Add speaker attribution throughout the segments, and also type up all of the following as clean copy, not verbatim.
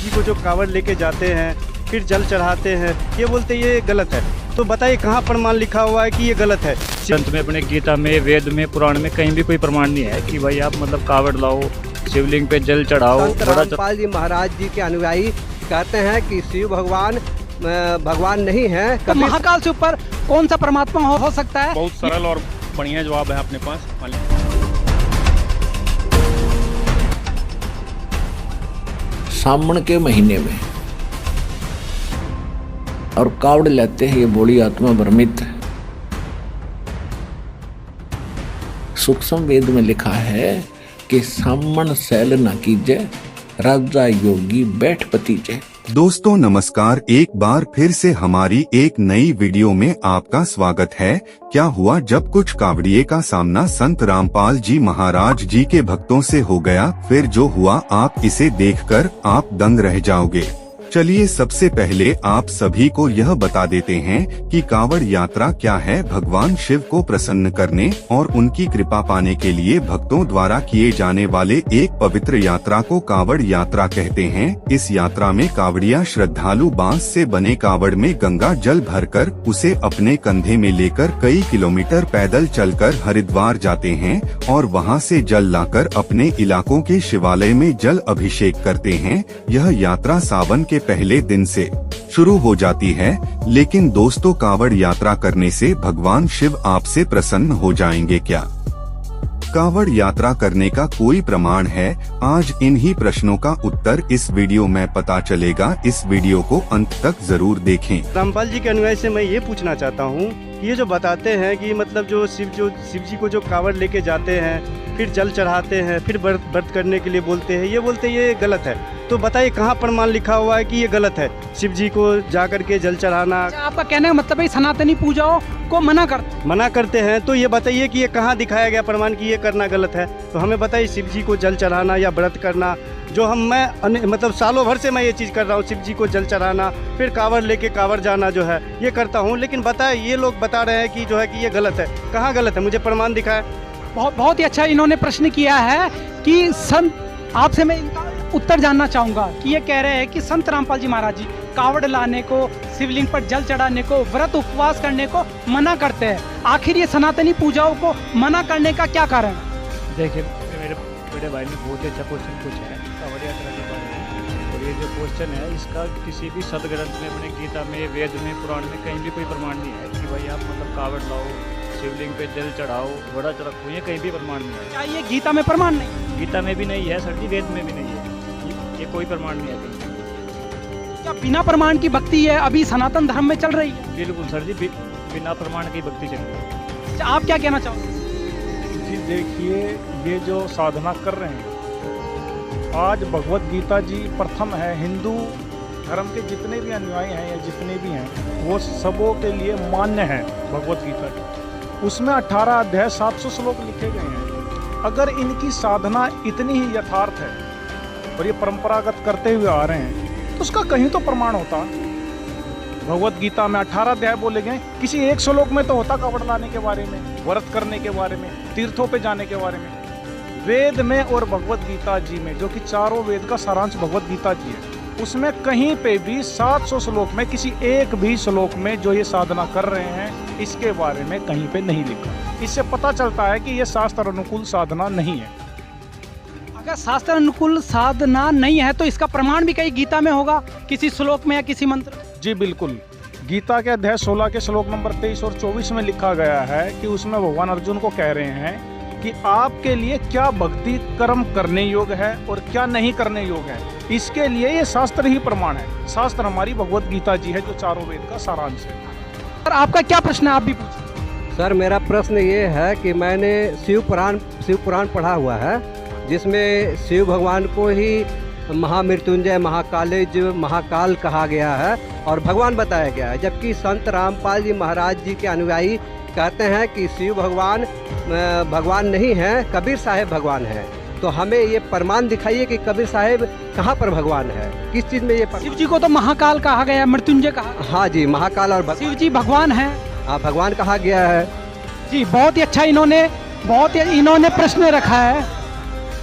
Speaker 1: जी को जो कावड़ लेके जाते हैं फिर जल चढ़ाते हैं, ये बोलते ये गलत है। तो बताइए कहाँ प्रमाण लिखा हुआ है कि ये गलत है?
Speaker 2: ग्रंथ में, अपने गीता में, वेद में, पुराण में कहीं भी कोई प्रमाण नहीं है कि भाई आप मतलब कावड़ लाओ, शिवलिंग पे जल चढ़ाओ।
Speaker 3: संत रामपाल जी महाराज जी के अनुयायी कहते हैं कि शिव भगवान नहीं है।
Speaker 4: तो महाकाल से ऊपर कौन सा परमात्मा हो सकता है?
Speaker 5: बहुत सरल और बढ़िया जवाब है अपने पास।
Speaker 6: सावन के महीने में और कावड़ लेते हैं, ये बड़ी आत्मा भ्रमित है। सूक्ष्म वेद में लिखा है कि सामन सैल न कीजे, राजा योगी बैठ पतीजे।
Speaker 7: दोस्तों नमस्कार, एक बार फिर से हमारी एक नई वीडियो में आपका स्वागत है। क्या हुआ जब कुछ कावड़िए का सामना संत रामपाल जी महाराज जी के भक्तों से हो गया, फिर जो हुआ आप इसे देखकर आप दंग रह जाओगे। चलिए सबसे पहले आप सभी को यह बता देते हैं कि कावड़ यात्रा क्या है। भगवान शिव को प्रसन्न करने और उनकी कृपा पाने के लिए भक्तों द्वारा किए जाने वाले एक पवित्र यात्रा को कावड़ यात्रा कहते हैं। इस यात्रा में कावड़िया श्रद्धालु बांस से बने कावड़ में गंगा जल भरकर उसे अपने कंधे में लेकर कई किलोमीटर पैदल चलकर हरिद्वार जाते हैं और वहां से जल लाकर अपने इलाकों के शिवालय में जल अभिषेक करते हैं। यह यात्रा सावन के पहले दिन से शुरू हो जाती है। लेकिन दोस्तों, कावड़ यात्रा करने से भगवान शिव आपसे प्रसन्न हो जाएंगे क्या? कावड़ यात्रा करने का कोई प्रमाण है? आज इन्हीं प्रश्नों का उत्तर इस वीडियो में पता चलेगा। इस वीडियो को अंत तक जरूर देखें।
Speaker 1: रामपाल जी के अनुयायी से मैं ये पूछना चाहता हूँ, ये जो बताते हैं कि मतलब जो शिव जी को जो कावड़ लेके जाते हैं फिर जल चढ़ाते हैं, फिर व्रत करने के लिए बोलते हैं, ये बोलते ये गलत है। तो बताइए कहाँ प्रमाण लिखा हुआ है कि ये गलत है, शिव जी को जा करके जल चढ़ाना?
Speaker 4: आपका कहने का मतलब है सनातनी पूजाओं को मना करते
Speaker 1: हैं। तो ये बताइए कि ये कहाँ दिखाया गया प्रमाण कि ये करना गलत है? तो हमें बताइए, शिव जी को जल चढ़ाना या व्रत करना, जो मतलब सालों भर से मैं ये चीज़ कर रहा हूँ, शिव जी को जल चढ़ाना फिर कावड़ लेके कावड़ जाना जो है ये करता हूँ। लेकिन बताए ये लोग बता रहे हैं कि जो है कि ये गलत है। कहाँ गलत है? मुझे प्रमाण दिखाए।
Speaker 4: बहुत ही अच्छा इन्होंने प्रश्न किया है कि संत, आपसे मैं इनका उत्तर जानना चाहूंगा कि ये कह रहे हैं कि संत रामपाल जी महाराज जी कावड़ लाने को, शिवलिंग पर जल चढ़ाने को, व्रत उपवास करने को मना करते हैं। आखिर ये सनातनी पूजाओं को मना करने का क्या कारण है?
Speaker 2: देखिए, मेरे भाई ने बहुत अच्छा क्वेश्चन पूछा है कावड़ यात्रा के बारे में। और ये जो क्वेश्चन है इसका किसी भी सदग्रंथ में, अपने गीता में, वेद में, पुराण में कहीं भी कोई प्रमाण नहीं है कि भाई आप मतलब कावड़ लाओ, शिवलिंग पे जल चढ़ाओ, बड़ा रखो, ये कहीं भी प्रमाण नहीं है।
Speaker 4: क्या ये गीता में प्रमाण नहीं?
Speaker 2: गीता में भी नहीं है सर जी, वेद में भी नहीं है, ये कोई प्रमाण नहीं है कहीं।
Speaker 4: क्या बिना प्रमाण की भक्ति है अभी सनातन धर्म में चल रही है?
Speaker 2: बिल्कुल सर जी, बिना प्रमाण की भक्ति चल रही है।
Speaker 4: अच्छा, आप क्या कहना चाहोगे?
Speaker 5: जी देखिए, ये जो साधना कर रहे हैं आज, भगवत गीता जी प्रथम है। हिंदू धर्म के जितने भी अनुयायी हैं या जितने भी हैं वो सबों के लिए मान्य है भगवत गीता जी। उसमें 18 अध्याय 700 श्लोक लिखे गए हैं। अगर इनकी साधना इतनी ही यथार्थ है और ये परंपरागत करते हुए आ रहे हैं तो उसका कहीं तो प्रमाण होता। भगवत गीता में 18 अध्याय बोले गए, किसी एक श्लोक में तो होता कावड़ लाने के बारे में, व्रत करने के बारे में, तीर्थों पे जाने के बारे में। वेद में और भगवत गीता जी में, जो कि चारों वेद का सारांश भगवत गीता जी है, उसमें कहीं पे भी 700 श्लोक में किसी एक भी श्लोक में जो ये साधना कर रहे हैं इसके बारे में कहीं पे नहीं लिखा। इससे पता चलता है कि ये शास्त्र अनुकूल साधना नहीं है।
Speaker 4: अगर शास्त्र अनुकूल साधना नहीं है तो इसका प्रमाण भी कहीं गीता में होगा, किसी श्लोक में या किसी मंत्र?
Speaker 5: जी बिल्कुल, गीता के अध्याय 16 के श्लोक नंबर 23 और 24 में लिखा गया है कि उसमें भगवान अर्जुन को कह रहे हैं कि आपके लिए क्या भक्ति कर्म करने योग्य है और क्या नहीं करने योग्य है, इसके लिए ये शास्त्र ही प्रमाण है। शास्त्र हमारी भगवत गीता जी है जो चारों वेद का सारांश है।
Speaker 4: सर, आपका क्या प्रश्न है? आप भी पूछिए।
Speaker 3: सर, मेरा प्रश्न ये है कि मैंने शिव पुराण पढ़ा हुआ है, जिसमें शिव भगवान को ही महामृत्युंजय, महाकाल कहा गया है और भगवान बताया गया है। जबकि संत रामपाल जी महाराज जी के अनुयायी कहते हैं कि शिव भगवान नहीं है, कबीर साहेब भगवान है। तो हमें ये प्रमाण दिखाइए कि कबीर साहेब कहाँ पर भगवान है, किस चीज़ में ये
Speaker 4: शिव जी को तो महाकाल कहा गया, मृत्युंजय कहा।
Speaker 3: हाँ जी, महाकाल और
Speaker 4: शिव जी भगवान है।
Speaker 3: हाँ, भगवान कहा गया है
Speaker 4: जी। बहुत ही अच्छा इन्होंने प्रश्न रखा है।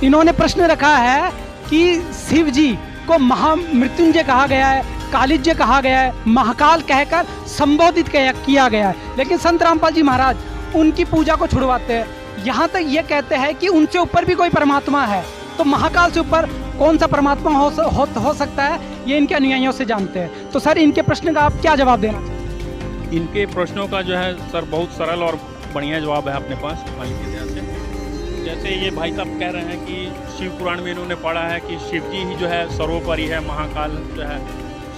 Speaker 4: इन्होंने प्रश्न रखा है कि शिव जी को महामृत्युंजय कहा गया है, कालिज्य कहा गया है, महाकाल कहकर संबोधित किया गया है। लेकिन संत रामपाल जी महाराज उनकी पूजा को छुड़वाते हैं। यहाँ तक ये कहते हैं कि उनसे ऊपर भी कोई परमात्मा है। तो महाकाल से ऊपर कौन सा परमात्मा हो सकता है, ये इनके अनुयायियों से जानते हैं। तो सर, इनके प्रश्न का आप क्या जवाब देना चाहते हैं?
Speaker 8: इनके प्रश्नों का जो है सर बहुत सरल और बढ़िया जवाब है अपने पास मालिक की दया से। जैसे ये भाई साहब कह रहे हैं कि शिव पुराण में इन्होंने पढ़ा है कि शिव जी ही जो है सर्वोपरि है, महाकाल जो है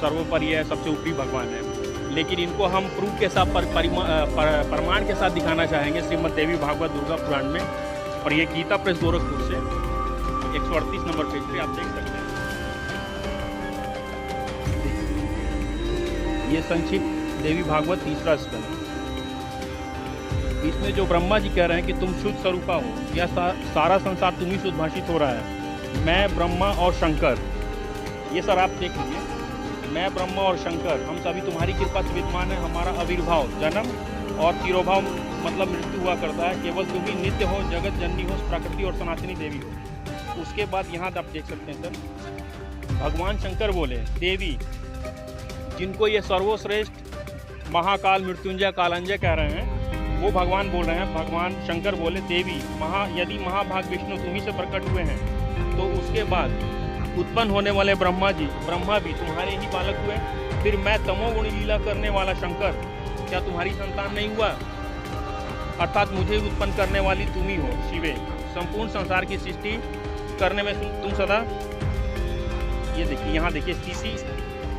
Speaker 8: सर्वोपरि है, सबसे ऊपरी भगवान है। लेकिन इनको हम प्रूफ के साथ प्रमाण के साथ दिखाना चाहेंगे श्रीमद् देवी भागवत दुर्गा पुराण में। और ये गीता प्रेस गोरखपुर से 138 नंबर पेज पे आप देख सकते हैं। ये संक्षिप्त देवी भागवत तीसरा स्कंद। इसमें जो ब्रह्मा जी कह रहे हैं कि तुम शुद्ध स्वरूपा हो, यह सारा संसार तुम ही से उद्भाषित हो रहा है। मैं ब्रह्मा और शंकर, ये सर आप देख लीजिए, मैं ब्रह्मा और शंकर हम सभी तुम्हारी कृपा से विद्यमान है। हमारा आविर्भाव जन्म और तिरोभाव मतलब मृत्यु हुआ करता है। केवल तुम ही नित्य हो, जगत जननी हो, प्रकृति और सनातनी देवी हो। उसके बाद यहाँ आप देख सकते हैं सर, भगवान शंकर बोले देवी, जिनको ये सर्वश्रेष्ठ महाकाल मृत्युंजय कालंजय कह रहे हैं, वो भगवान बोल रहे हैं। भगवान शंकर बोले देवी, यदि महाभाग विष्णु तुम्ही से प्रकट हुए हैं, तो उसके बाद उत्पन्न होने वाले ब्रह्मा जी, ब्रह्मा भी तुम्हारे ही बालक हुए। फिर मैं तमोगुणी लीला करने वाला शंकर, क्या तुम्हारी संतान नहीं हुआ? अर्थात मुझे उत्पन्न करने वाली तुम ही हो शिवे। संपूर्ण संसार की सृष्टि करने में तुम सदा, ये देखिए यहाँ देखिए, स्थिति,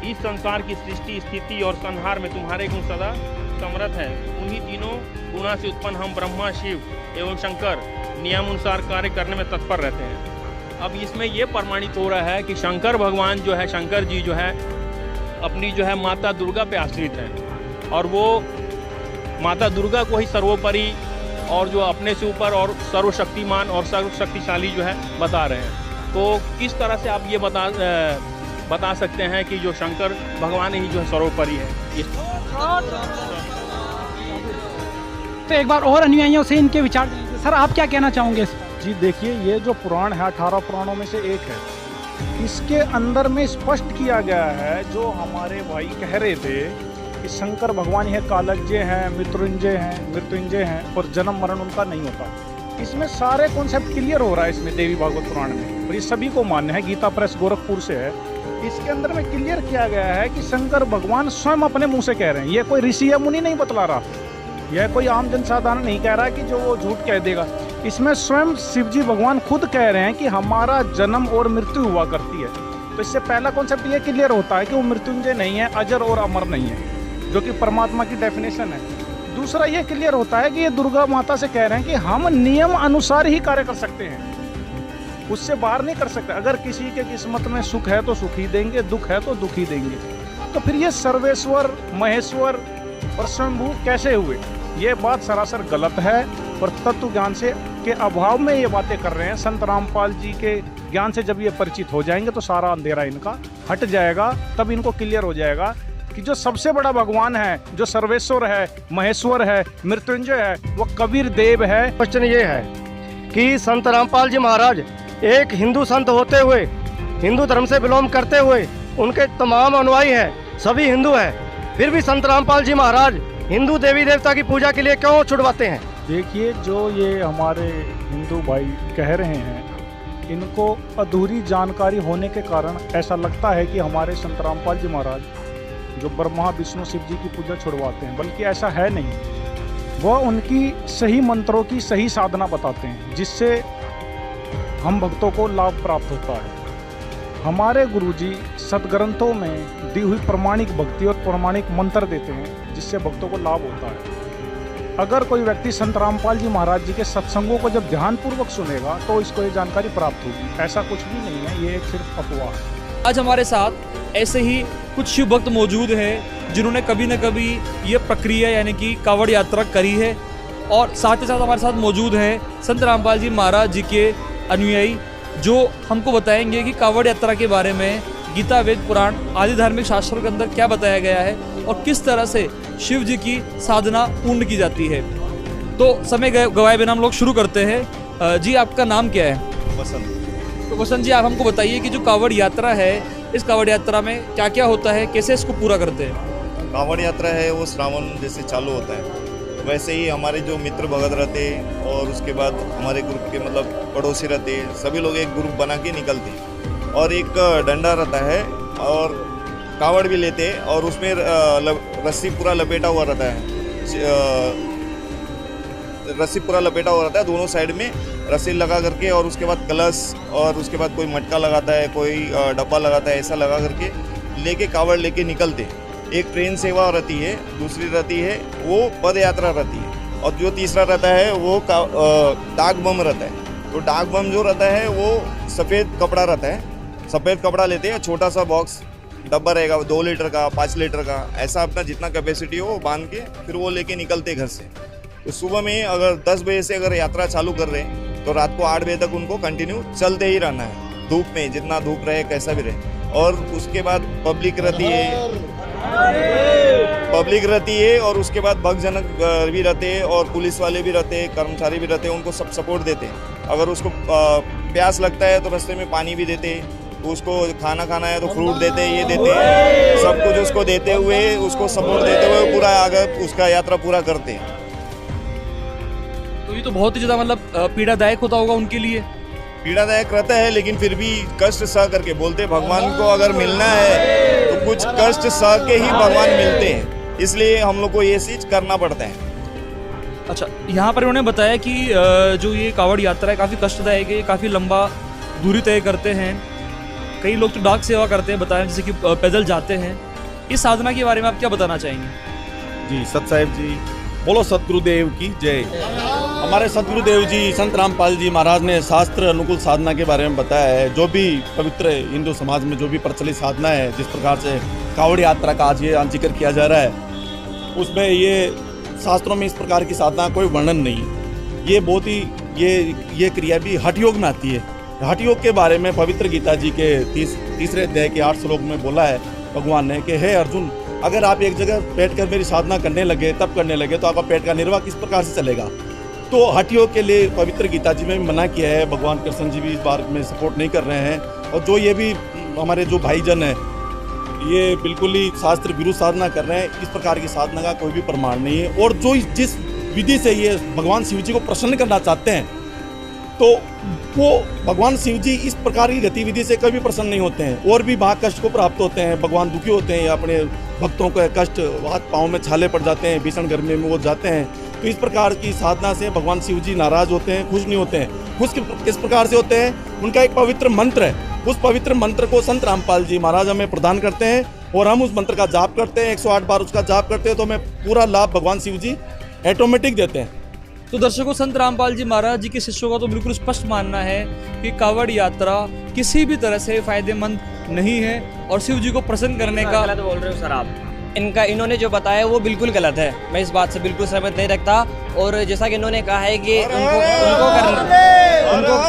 Speaker 8: इस संसार की सृष्टि स्थिति और संहार में तुम्हारे गुण सदा समर्थ है। उन्हीं तीनों गुणा से उत्पन्न हम ब्रह्मा, शिव एवं शंकर नियमानुसार कार्य करने में तत्पर रहते हैं। अब इसमें ये प्रमाणित हो रहा है कि शंकर भगवान जो है, शंकर जी जो है अपनी जो है माता दुर्गा पे आश्रित है, और वो माता दुर्गा को ही सर्वोपरि और जो अपने से ऊपर और सर्वशक्तिमान और सर्वशक्तिशाली जो है बता रहे हैं। तो किस तरह से आप ये बता सकते हैं कि जो शंकर भगवान ही जो है सर्वोपरि है?
Speaker 4: तो एक बार और अनुयायियों से इनके विचार दीजिए। सर, आप क्या कहना चाहोगे इस पर?
Speaker 5: जी देखिए, ये जो पुराण है 18 पुराणों में से एक है। इसके अंदर में स्पष्ट किया गया है, जो हमारे भाई कह रहे थे कि शंकर भगवान यह कालज्ञ हैं, मृत्युंजय हैं और जन्म मरण उनका नहीं होता। इसमें सारे कॉन्सेप्ट क्लियर हो रहा है इसमें देवी भागवत पुराण में, और ये सभी को मान्य है। गीता प्रेस गोरखपुर से है। इसके अंदर में क्लियर किया गया है कि शंकर भगवान स्वयं अपने मुंह से कह रहे हैं। ये कोई ऋषि या मुनि नहीं बतला रहा, यह कोई आम जनसाधारण नहीं कह रहा कि जो वो झूठ कह देगा। इसमें स्वयं शिव जी भगवान खुद कह रहे हैं कि हमारा जन्म और मृत्यु हुआ करती है। तो इससे पहला कॉन्सेप्ट ये क्लियर होता है कि वो मृत्युंजय नहीं है, अजर और अमर नहीं है, जो कि परमात्मा की डेफिनेशन है। दूसरा ये क्लियर होता है कि ये दुर्गा माता से कह रहे हैं कि हम नियम अनुसार ही कार्य कर सकते हैं, उससे बाहर नहीं कर सकते। अगर किसी के किस्मत में सुख है तो सुख ही देंगे, दुख है तो दुख ही देंगे। तो फिर ये सर्वेश्वर, महेश्वर और स्वयंभू कैसे हुए? ये बात सरासर गलत है और तत्व ज्ञान से के अभाव में ये बातें कर रहे हैं। संत रामपाल जी के ज्ञान से जब ये परिचित हो जाएंगे तो सारा अंधेरा इनका हट जाएगा। तब इनको क्लियर हो जाएगा कि जो सबसे बड़ा भगवान है, जो सर्वेश्वर है, महेश्वर है, मृत्युंजय है, वो कबीर देव है।
Speaker 1: क्वेश्चन ये है कि संत रामपाल जी महाराज एक हिंदू संत होते हुए, हिंदू धर्म से बिलोंग करते हुए, उनके तमाम अनुयायी हैं, सभी हिंदू हैं, फिर भी संत रामपाल जी महाराज हिंदू देवी देवता की पूजा के लिए क्यों छुड़वाते हैं?
Speaker 5: देखिए, जो ये हमारे हिंदू भाई कह रहे हैं, इनको अधूरी जानकारी होने के कारण ऐसा लगता है कि हमारे संत रामपाल जी महाराज जो ब्रह्मा विष्णु शिव जी की पूजा छुड़वाते हैं, बल्कि ऐसा है नहीं। वह उनकी सही मंत्रों की सही साधना बताते हैं, जिससे हम भक्तों को लाभ प्राप्त होता है। हमारे गुरुजी सदग्रंथों में दी हुई प्रमाणिक भक्ति और प्रमाणिक मंत्र देते हैं, जिससे भक्तों को लाभ होता है। अगर कोई व्यक्ति संत रामपाल जी महाराज जी के सत्संगों को जब ध्यानपूर्वक सुनेगा तो इसको ये जानकारी प्राप्त होगी। ऐसा कुछ भी नहीं है, ये एक सिर्फ अफवाह है।
Speaker 9: आज हमारे साथ ऐसे ही कुछ शिव भक्त मौजूद हैं जिन्होंने कभी न कभी ये प्रक्रिया यानी कि कांवड़ यात्रा करी है, और साथ ही साथ हमारे साथ मौजूद हैं संत रामपाल जी महाराज जी के अनुयायी, जो हमको बताएंगे कि कांवड़ यात्रा के बारे में गीता, वेद, पुराण आदि धार्मिक शास्त्रों के अंदर क्या बताया गया है और किस तरह से शिव जी की साधना पूर्ण की जाती है। तो समय गवाए बिना हम लोग शुरू करते हैं। जी, आपका नाम क्या है?
Speaker 10: बसंत।
Speaker 9: तो वसंत जी, आप हमको बताइए कि जो कावड़ यात्रा है, इस कावड़ यात्रा में क्या क्या होता है, कैसे इसको पूरा करते हैं?
Speaker 10: कांवड़ यात्रा है वो श्रावण जैसे चालू होता है, वैसे ही हमारे जो मित्र भगत रहते हैं और उसके बाद हमारे ग्रुप के मतलब पड़ोसी रहते हैं, सभी लोग एक ग्रुप बना के निकलते हैं और एक डंडा रहता है और कावड़ भी लेते हैं और उसमें रस्सी पूरा लपेटा हुआ रहता है, रस्सी पूरा लपेटा हुआ रहता है दोनों साइड में रस्सी लगा करके, और उसके बाद कलश और उसके बाद कोई मटका लगाता है, कोई डब्बा लगाता है, ऐसा लगा करके लेके कावड़ लेके निकलते हैं। एक ट्रेन सेवा रहती है, दूसरी रहती है वो पद यात्रा रहती है, और जो तीसरा रहता है वो डाक बम रहता है। तो डाक बम जो रहता है वो सफ़ेद कपड़ा रहता है, सफ़ेद कपड़ा लेते हैं, छोटा सा बॉक्स डब्बा रहेगा 2 लीटर का 5 लीटर का, ऐसा अपना जितना कैपेसिटी हो वो बांध के फिर वो लेके निकलते घर से। तो सुबह में अगर 10 बजे से अगर यात्रा चालू कर रहे हैं तो रात को 8 बजे तक उनको कंटिन्यू चलते ही रहना है, धूप में, जितना धूप रहे कैसा भी रहे। और उसके बाद पब्लिक रहती है और उसके बाद भक्तजन भी रहते हैं और पुलिस वाले भी रहते हैं, कर्मचारी भी रहते हैं, उनको सब सपोर्ट देते हैं। अगर उसको प्यास लगता है तो रास्ते में पानी भी देते हैं, तो उसको खाना खाना है तो फ्रूट देते हैं, ये देते हैं, सब कुछ उसको देते हुए, उसको सपोर्ट देते हुए पूरा आगे उसका यात्रा पूरा करते हैं।
Speaker 9: तो ये तो बहुत ही ज़्यादा मतलब पीड़ादायक होता होगा उनके लिए।
Speaker 10: पीड़ादायक रहता है, लेकिन फिर भी कष्ट सह करके बोलते, भगवान को अगर मिलना है तो कुछ कष्ट सह के ही भगवान मिलते हैं, इसलिए हम लोग को ये चीज़ करना पड़ता है।
Speaker 9: अच्छा, यहाँ पर उन्होंने बताया कि जो ये कावड़ यात्रा है काफ़ी कष्टदायक है, काफ़ी लंबा दूरी तय करते हैं, कई लोग तो डाक सेवा करते हैं, बताया जैसे कि पैदल जाते हैं। इस साधना के बारे में आप क्या बताना चाहेंगे?
Speaker 11: जी सत साहिब जी, बोलो सतगुरुदेव की जय। हमारे सतगुरुदेव जी संत रामपाल जी महाराज ने शास्त्र अनुकूल साधना के बारे में बताया है। जो भी पवित्र हिंदू समाज में जो भी प्रचलित साधना है, जिस प्रकार से कावड़ यात्रा का आज ये जिक्र किया जा रहा है, उसमें ये शास्त्रों में इस प्रकार की साधना कोई वर्णन नहीं। ये बहुत ही ये क्रिया भी हठ योग में आती है। हठ योग के बारे में पवित्र गीता जी के तीसरे अध्याय के 8 श्लोक में बोला है भगवान ने कि हे अर्जुन, अगर आप एक जगह बैठकर मेरी साधना करने लगे, तब करने लगे, तो आपका पेट का निर्वाह किस प्रकार से चलेगा। तो हठ योग के लिए पवित्र गीता जी में भी मना किया है। भगवान कृष्ण जी भी इस बार में सपोर्ट नहीं कर रहे हैं, और जो ये भी हमारे जो भाईजन हैं ये बिल्कुल ही शास्त्र विरुद्ध साधना कर रहे हैं। इस प्रकार की साधना का कोई भी प्रमाण नहीं है। और जो जिस विधि से ये भगवान शिव जी को प्रसन्न करना चाहते हैं, तो वो भगवान शिव जी इस प्रकार की गतिविधि से कभी प्रसन्न नहीं होते हैं, और भी वहाँ कष्ट को प्राप्त होते हैं। भगवान दुखी होते हैं, अपने भक्तों को कष्ट, हाथ पाँव में छाले पड़ जाते हैं, भीषण गर्मी में वो जाते हैं। तो इस प्रकार की साधना से भगवान शिव जी नाराज होते हैं, खुश नहीं होते हैं। खुश किस प्रकार से होते हैं? उनका एक पवित्र मंत्र है, उस पवित्र मंत्र को संत रामपाल जी महाराज हमें प्रदान करते हैं, और हम उस मंत्र का जाप करते हैं, 108 बार उसका जाप करते हैं, तो हमें पूरा लाभ भगवान शिव जी ऑटोमेटिक देते हैं।
Speaker 9: तो दर्शकों, संत रामपाल जी महाराज जी के शिष्यों का तो बिल्कुल स्पष्ट मानना है कि कावड़ यात्रा किसी भी तरह से फायदेमंद नहीं है, और शिव जी को प्रसन्न करने का
Speaker 12: गलत बोल रहे हो सर आप। इन्होंने जो बताया वो बिल्कुल गलत है, मैं इस बात से बिल्कुल सहमत नहीं रखता। और जैसा कि इन्होंने कहा है कि उनको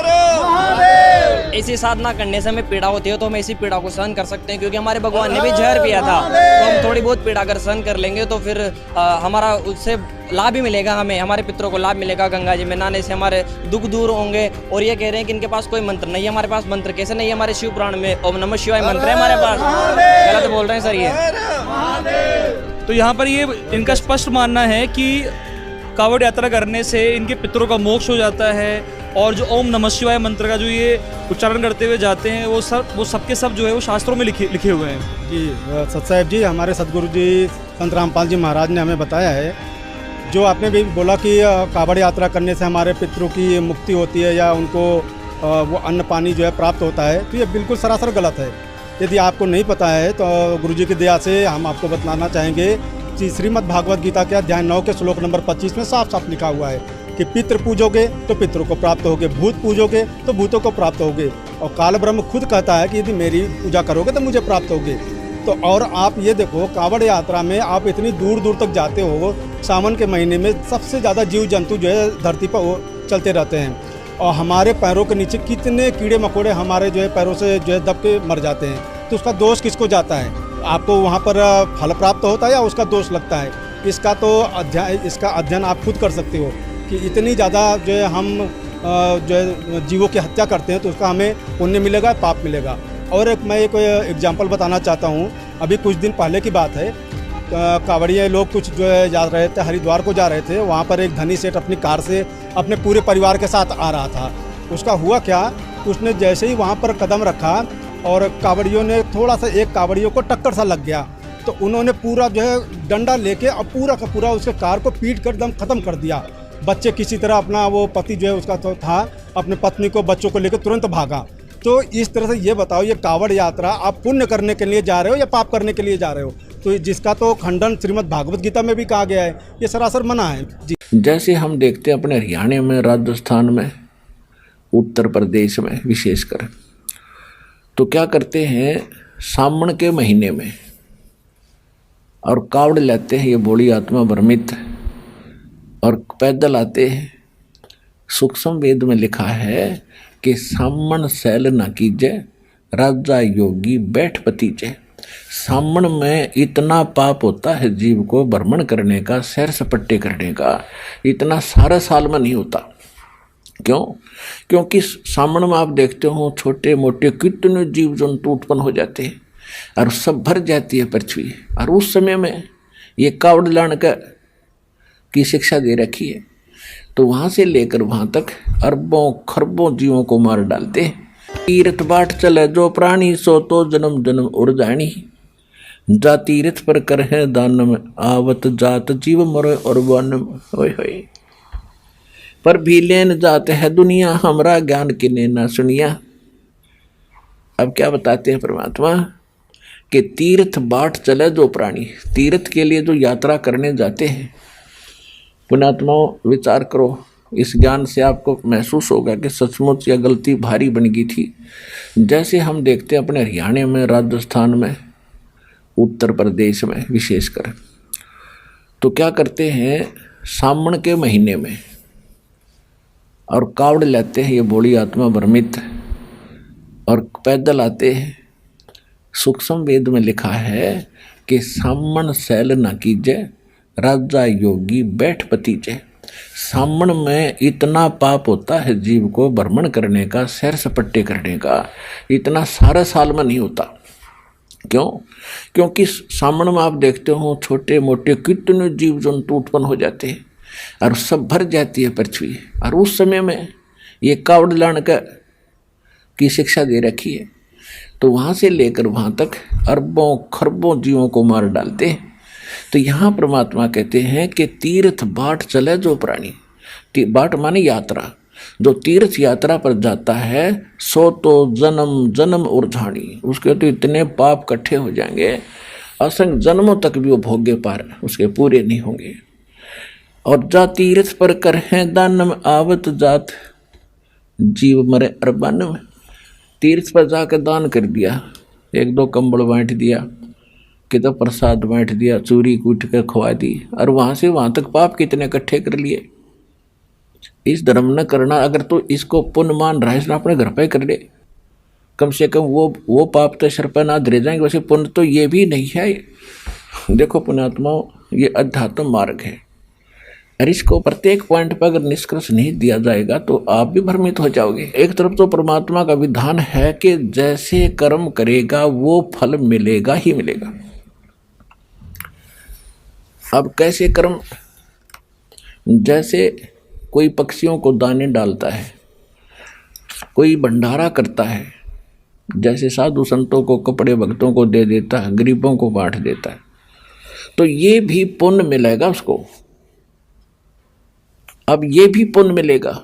Speaker 12: ऐसी साधना करने से हमें पीड़ा होती है, तो हम ऐसी पीड़ा को सहन कर सकते हैं, क्योंकि हमारे भगवान ने भी जहर पिया था। तो हम थोड़ी बहुत पीड़ा अगर सहन कर लेंगे तो फिर हमारा उससे लाभ ही मिलेगा, हमें, हमारे पितरों को लाभ मिलेगा। गंगा जी में नहाने से हमारे दुख दूर होंगे। और ये कह रहे हैं कि इनके पास कोई मंत्र नहीं है। हमारे पास मंत्र कैसे नहीं है? हमारे शिव पुराण में ओम नमः शिवाय मंत्र है हमारे पास। गलत बोल रहे हैं सर ये।
Speaker 9: तो यहाँ पर ये इनका स्पष्ट मानना है कि कावड़ यात्रा करने से इनके पितरों का मोक्ष हो जाता है, और जो ओम नमः शिवाय मंत्र का जो ये उच्चारण करते हुए जाते हैं, वो सबके सब जो है वो शास्त्रों में लिखे हुए हैं।
Speaker 13: जी सत साहिब जी, हमारे सदगुरु जी संत रामपाल जी महाराज ने हमें बताया है, जो आपने भी बोला कि कावड़ यात्रा करने से हमारे पितरों की मुक्ति होती है या उनको वो अन्न पानी जो है प्राप्त होता है, तो ये बिल्कुल सरासर गलत है। यदि आपको नहीं पता है तो गुरु जी की दया से हम आपको बतलाना चाहेंगे कि श्रीमद् भागवत गीता के अध्याय 9 के श्लोक नंबर 25 में साफ साफ लिखा हुआ है कि पितृ पूजोगे तो पितरों को प्राप्त होगे, भूत पूजोगे तो भूतों को प्राप्त होगे। और काल ब्रह्म खुद कहता है कि यदि मेरी पूजा करोगे तो मुझे प्राप्त होगे। तो और आप ये देखो, कावड़ यात्रा में आप इतनी दूर दूर तक जाते हो, सावन के महीने में सबसे ज़्यादा जीव जंतु जो है धरती पर चलते रहते हैं, और हमारे पैरों के नीचे कितने कीड़े मकोड़े हमारे जो है पैरों से जो है दब के मर जाते हैं। तो उसका दोष किसको जाता है? आपको वहाँ पर फल प्राप्त होता है या उसका दोष लगता है? इसका अध्ययन आप खुद कर सकते हो कि इतनी ज़्यादा जो है हम जो है जीवों की हत्या करते हैं तो उसका हमें पुण्य मिलेगा, पाप मिलेगा। और मैं एक एग्जांपल बताना चाहता हूँ। अभी कुछ दिन पहले की बात है, कांवड़िए लोग कुछ जो है जा रहे थे, हरिद्वार को जा रहे थे। वहाँ पर एक धनी सेठ अपनी कार से अपने पूरे परिवार के साथ आ रहा था। उसका हुआ क्या, उसने जैसे ही वहाँ पर कदम रखा और कांवड़ियों ने थोड़ा सा, एक कांवड़ियों को टक्कर सा लग गया, तो उन्होंने पूरा जो है डंडा लेके और पूरा का पूरा उसके कार को पीट कर एकदम ख़त्म कर दिया। बच्चे किसी तरह अपना, वो पति जो है उसका तो था, अपने पत्नी को बच्चों को लेकर तुरंत भागा। तो इस तरह से ये बताओ, ये कांवड़ यात्रा आप पुण्य करने के लिए जा रहे हो या पाप करने के लिए जा रहे हो? तो जिसका तो खंडन श्रीमद् भागवत गीता में भी कहा गया है, ये सरासर मना है जी।
Speaker 6: जैसे हम देखते हैं अपने हरियाणा में, राजस्थान में, उत्तर प्रदेश में विशेषकर, तो क्या करते हैं सावन के महीने में और कावड़ लेते हैं ये बोली आत्मा भ्रमित और पैदल आते हैं। सूक्ष्म वेद में लिखा है कि सामन सैल न कीजे राजा योगी बैठ पतीजे। सामन में इतना पाप होता है जीव को भ्रमण करने का, सैर सपट्टे करने का, इतना सारा साल में नहीं होता। क्यों? क्योंकि सामन में आप देखते हो छोटे मोटे कितने जीव जंतु उत्पन्न हो जाते हैं और सब भर जाती है पृथ्वी। और उस समय में ये कावड़ लाने की शिक्षा दे रखी है, तो वहाँ से लेकर वहाँ तक अरबों खरबों जीवों को मार डालते हैं। तीर्थ बाट चले जो प्राणी, सो तो जन्म जन्म उड़ जानी। जा तीर्थ पर कर है दानम, आवत जात जीव मरो और वनम। होय होय पर भी लेन जाते है दुनिया, हमरा ज्ञान किने ना सुनिया। अब क्या बताते हैं परमात्मा कि तीर्थ बाट चले जो प्राणी, तीर्थ के लिए जो यात्रा करने जाते हैं। पुण्यात्माओं विचार करो, इस ज्ञान से आपको महसूस होगा कि सचमुच यह गलती भारी बन गई थी। जैसे हम देखते हैं अपने हरियाणा में, राजस्थान में, उत्तर प्रदेश में विशेषकर, तो क्या करते हैं सावन के महीने में और कावड़ लेते हैं ये बोली आत्मा भ्रमित और पैदल आते हैं। सूक्ष्म वेद में लिखा है कि सामन सैल न कीजे राजा योगी बैठ पतीजे। सामन में इतना पाप होता है जीव को भ्रमण करने का, सैर सपट्टे करने का, इतना सारा साल में नहीं होता। क्यों? क्योंकि सामन में आप देखते हो छोटे मोटे कितने जीव जंतु उत्पन्न हो जाते हैं और सब भर जाती है पृथ्वी। और उस समय में ये कावड़ लाने की शिक्षा दे रखी है, तो वहाँ से लेकर वहाँ तक अरबों खरबों जीवों को मार डालते हैं। तो यहाँ परमात्मा कहते हैं कि तीर्थ बाट चले जो प्राणी, बाट माने यात्रा, जो तीर्थ यात्रा पर जाता है सो तो जन्म जन्म उर्धानी। उसके तो इतने पाप इकट्ठे हो जाएंगे, असंख्य जन्मों तक भी वो भोगे पार उसके पूरे नहीं होंगे। और जा तीर्थ पर कर है दानम, आवत जात जीव मरे अरबानम। तीर्थ पर जाकर दान कर दिया, एक दो कंबल बांट दिया, कितना प्रसाद बांट दिया, चूरी कूट कर खवा दी, और वहाँ से वहाँ तक पाप कितने इकट्ठे कर लिए। इस धर्म न करना, अगर तो इसको पुण्य मान रहा है इसने अपने घर पे कर ले, कम से कम वो पाप तो सर पर ना धरे जाएंगे। वैसे पुण्य तो ये भी नहीं है। देखो पुण्यात्माओं, ये अध्यात्म मार्ग है और इसको प्रत्येक पॉइंट पर अगर निष्कर्ष नहीं दिया जाएगा तो आप भी भ्रमित हो जाओगे। एक तरफ तो परमात्मा का विधान है कि जैसे कर्म करेगा वो फल मिलेगा ही मिलेगा। अब कैसे कर्म? जैसे कोई पक्षियों को दाने डालता है, कोई भंडारा करता है, जैसे साधु संतों को कपड़े भक्तों को दे देता है, गरीबों को बांट देता है, तो ये भी पुण्य मिलेगा उसको। अब ये भी पुण्य मिलेगा,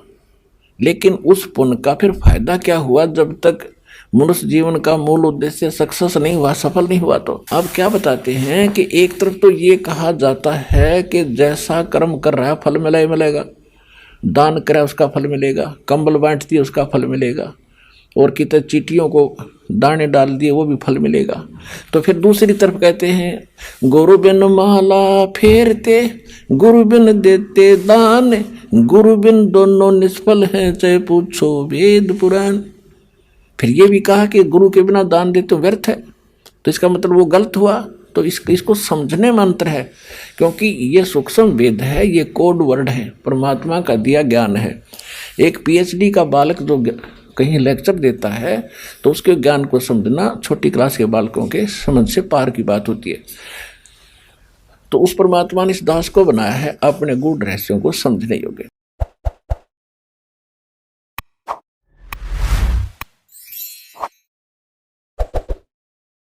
Speaker 6: लेकिन उस पुण्य का फिर फायदा क्या हुआ जब तक मनुष्य जीवन का मूल उद्देश्य सक्सेस नहीं हुआ, सफल नहीं हुआ। तो अब क्या बताते हैं कि एक तरफ तो ये कहा जाता है कि जैसा कर्म कर रहा है फल मिला ही मिलेगा, दान करे उसका फल मिलेगा, कंबल बांट दिए उसका फल मिलेगा, और कितने चीटियों को दाने डाल दिए वो भी फल मिलेगा। तो फिर दूसरी तरफ कहते हैं गुरु बिन माला फेरते, गुरु बिन देते दान, गुरु बिन दोनों निष्फल हैं चाहे पूछो वेद पुराण। फिर ये भी कहा कि गुरु के बिना दान दे तो व्यर्थ है, तो इसका मतलब वो गलत हुआ। तो इसको समझने में अंतर है, क्योंकि ये सूक्ष्म वेद है, ये कोड वर्ड है, परमात्मा का दिया ज्ञान है एक PhD का बालक जो कहीं लेक्चर देता है तो उसके ज्ञान को समझना छोटी क्लास के बालकों के समझ से पार की बात होती है। तो उस परमात्मा ने इस दास को बनाया है अपने गूढ़ रहस्यों को समझने योग्य।